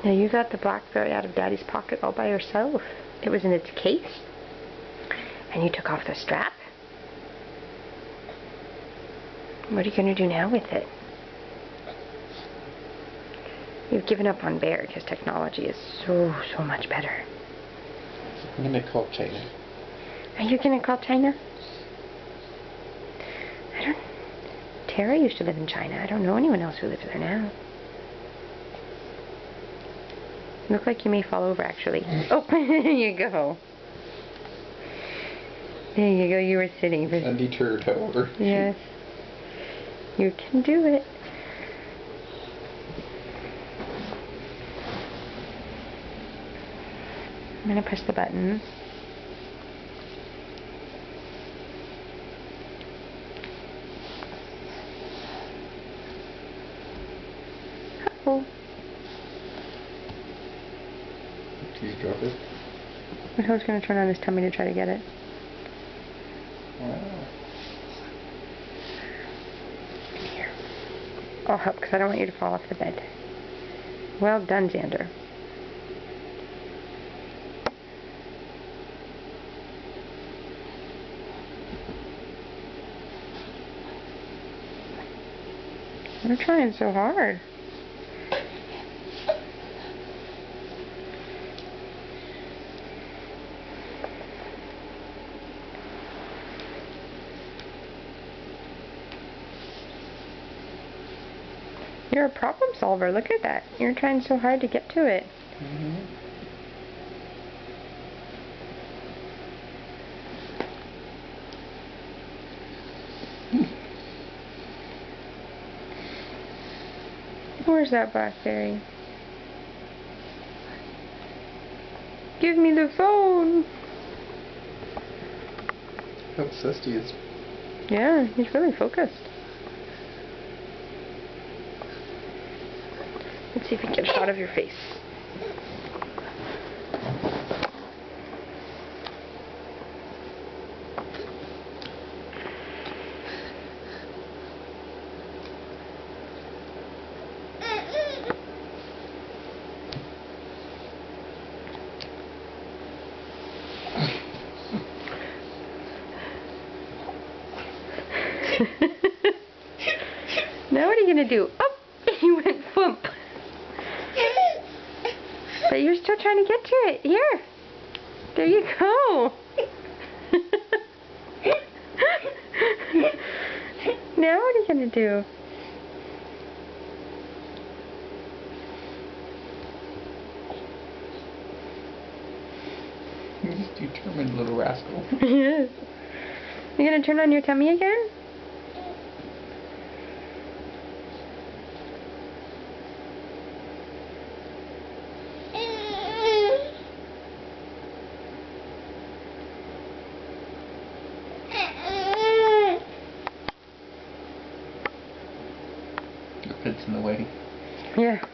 Now you got the BlackBerry out of Daddy's pocket all by yourself. It was in its case. And you took off the strap. What are you going to do now with it? You've given up on Bear because technology is so much better. I'm going to call China. Are you going to call China? Tara used to live in China. I don't know anyone else who lives there now. You look like you may fall over, actually. Oh, there you go. There you go. You were sitting. Undeterred, however. Yes. You can do it. I'm going to press the button. Oh. Did you drop it? I was going to turn on his tummy to try to get it. Wow. Here. I'll help because I don't want you to fall off the bed. Well done, Xander. You're trying so hard. You're a problem solver. Look at that. You're trying so hard to get to it. Mm-hmm. Where's that BlackBerry? Give me the phone! How obsessed he is. Yeah, he's really focused. Let's see if we can get a shot of your face. Now what are you going to do? Oh, you went thump. But you're still trying to get to it. Here. There you go. Now what are you going to do? He's a determined little rascal. Yes. You going to turn on your tummy again? Your bed's in the way. Yeah.